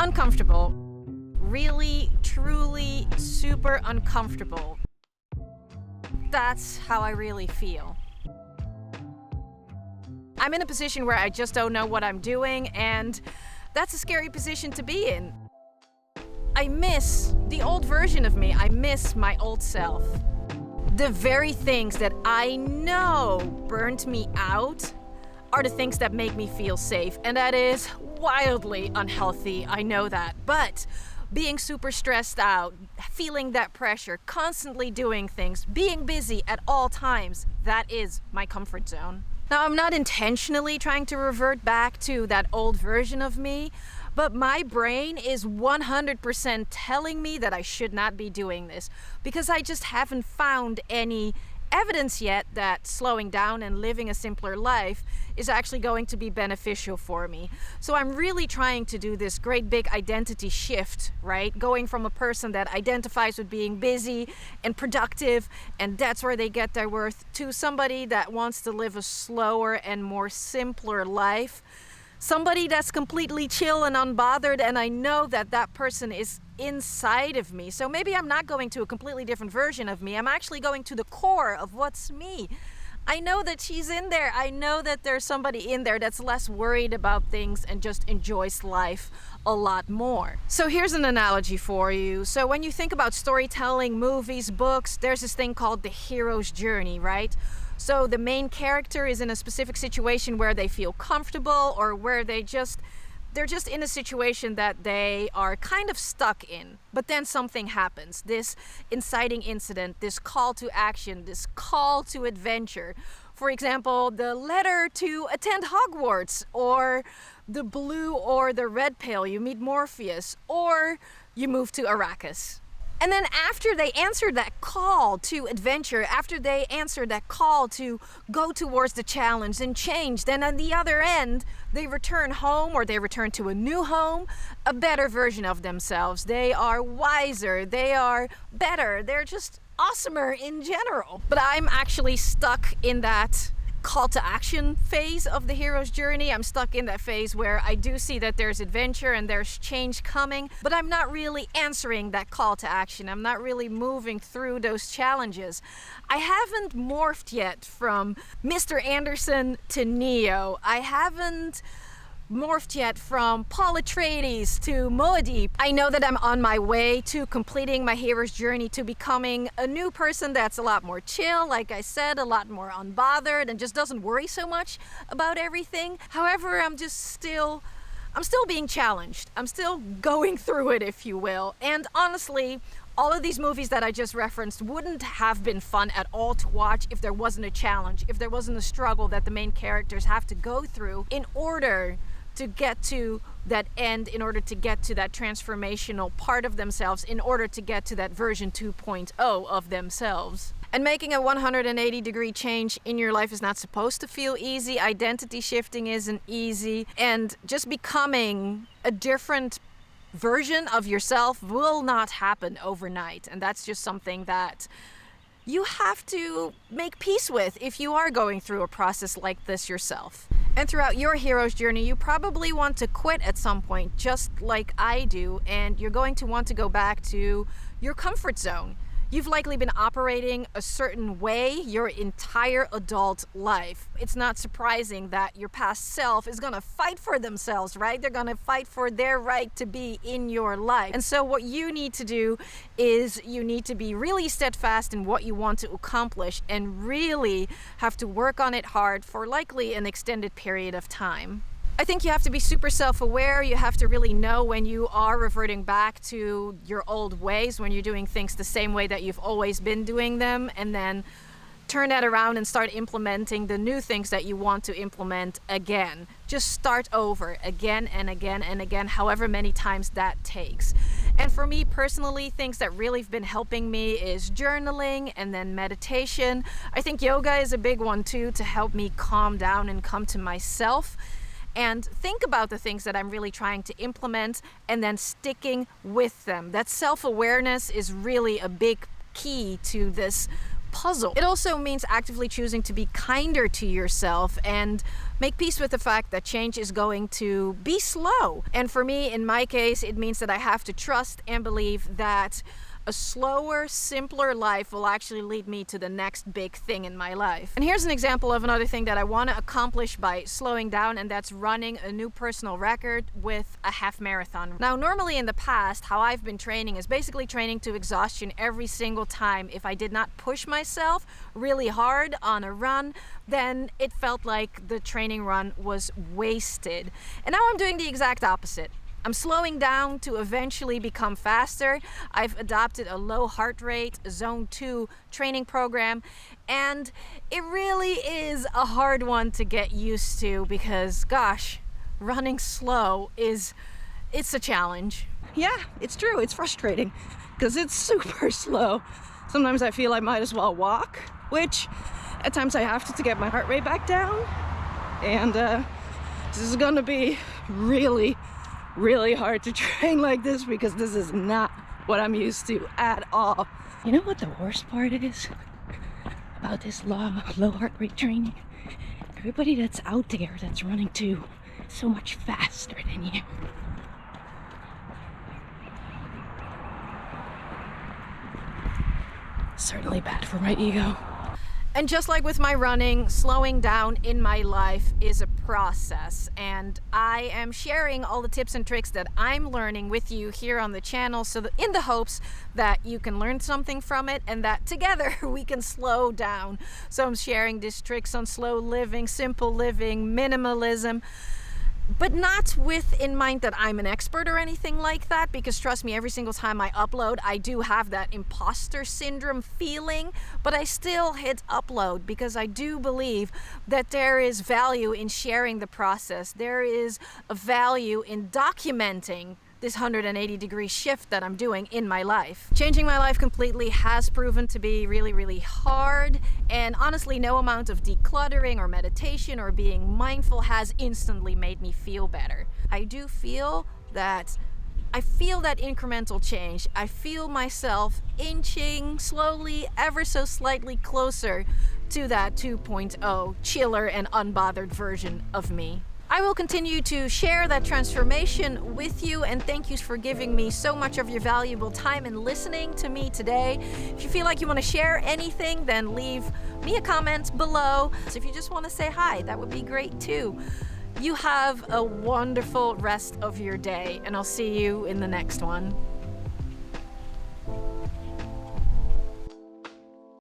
Uncomfortable. Really, truly, super uncomfortable. That's how I really feel. I'm in a position where I just don't know what I'm doing, and that's a scary position to be in. I miss the old version of me. I miss my old self. The very things that I know burned me out are the things that make me feel safe, and that is wildly unhealthy, I know that. But being super stressed out, feeling that pressure, constantly doing things, being busy at all times, that is my comfort zone. Now, I'm not intentionally trying to revert back to that old version of me, but my brain is 100% telling me that I should not be doing this because I just haven't found any evidence yet that slowing down and living a simpler life is actually going to be beneficial for me. So I'm really trying to do this great big identity shift, right? Going from a person that identifies with being busy and productive, and that's where they get their worth, to somebody that wants to live a slower and more simpler life. Somebody that's completely chill and unbothered, and I know that that person is inside of me. So maybe I'm not going to a completely different version of me. I'm actually going to the core of what's me. I know that she's in there. I know that there's somebody in there that's less worried about things and just enjoys life a lot more. So here's an analogy for you. So when you think about storytelling, movies, books, there's this thing called the hero's journey, right? So the main character is in a specific situation where they feel comfortable, or where they're just in a situation that they are kind of stuck in. But then something happens, this inciting incident, this call to action, this call to adventure. For example, the letter to attend Hogwarts, or the blue or the red pill, you meet Morpheus, or you move to Arrakis. And then after they answer that call to adventure, after they answer that call to go towards the challenge and change, then on the other end, they return home, or they return to a new home, a better version of themselves. They are wiser, they are better, they're just awesomer in general. But I'm actually stuck in that call to action phase of the hero's journey. I'm stuck in that phase where I do see that there's adventure and there's change coming, but I'm not really answering that call to action. I'm not really moving through those challenges. I haven't morphed yet from Mr. Anderson to Neo. I haven't morphed yet from Paul Atreides to Moedeep. I know that I'm on my way to completing my hero's journey, to becoming a new person that's a lot more chill, like I said, a lot more unbothered, and just doesn't worry so much about everything. However, I'm still being challenged. I'm still going through it, if you will. And honestly, all of these movies that I just referenced wouldn't have been fun at all to watch if there wasn't a challenge, if there wasn't a struggle that the main characters have to go through in order to get to that end, in order to get to that transformational part of themselves, in order to get to that version 2.0 of themselves. And making a 180-degree change in your life is not supposed to feel easy. Identity shifting isn't easy. And just becoming a different version of yourself will not happen overnight. And that's just something that you have to make peace with if you are going through a process like this yourself. And throughout your hero's journey, you probably want to quit at some point, just like I do, and you're going to want to go back to your comfort zone. You've likely been operating a certain way your entire adult life. It's not surprising that your past self is gonna fight for themselves, right? They're gonna fight for their right to be in your life. And so what you need to do is you need to be really steadfast in what you want to accomplish, and really have to work on it hard for likely an extended period of time. I think you have to be super self-aware. You have to really know when you are reverting back to your old ways, when you're doing things the same way that you've always been doing them, and then turn that around and start implementing the new things that you want to implement again. Just start over again and again and again, however many times that takes. And for me personally, things that really have been helping me is journaling and then meditation. I think yoga is a big one too, to help me calm down and come to myself and think about the things that I'm really trying to implement, and then sticking with them. That self-awareness is really a big key to this puzzle. It also means actively choosing to be kinder to yourself and make peace with the fact that change is going to be slow. And for me, in my case, it means that I have to trust and believe that a slower, simpler life will actually lead me to the next big thing in my life. And here's an example of another thing that I want to accomplish by slowing down, and that's running a new personal record with a half marathon. Now, normally in the past, how I've been training is basically training to exhaustion every single time. If I did not push myself really hard on a run, then it felt like the training run was wasted. And now I'm doing the exact opposite. I'm slowing down to eventually become faster. I've adopted a low heart rate, zone 2 training program, and it really is a hard one to get used to because, gosh, running slow it's a challenge. Yeah, it's true. It's frustrating because it's super slow. Sometimes I feel I might as well walk, which at times I have to get my heart rate back down. And this is gonna be really hard to train like this because this is not what I'm used to at all. You know what the worst part is about this low heart rate training? Everybody that's out there that's running too is so much faster than you. Certainly bad for my ego. And just like with my running, slowing down in my life is a process, and I am sharing all the tips and tricks that I'm learning with you here on the channel, so that in the hopes that you can learn something from it and that together we can slow down. So I'm sharing these tricks on slow living, simple living, minimalism, but not with in mind that I'm an expert or anything like that, because trust me, every single time I upload, I do have that imposter syndrome feeling, but I still hit upload because I do believe that there is value in sharing the process. There is a value in documenting this 180-degree shift that I'm doing in my life. Changing my life completely has proven to be really hard, and honestly, no amount of decluttering or meditation or being mindful has instantly made me feel better. I do feel that incremental change. I feel myself inching slowly, ever so slightly closer to that 2.0 chiller and unbothered version of me. I will continue to share that transformation with you, and thank you for giving me so much of your valuable time and listening to me today. If you feel like you want to share anything, then leave me a comment below. So if you just want to say hi, that would be great too. You have a wonderful rest of your day, and I'll see you in the next one.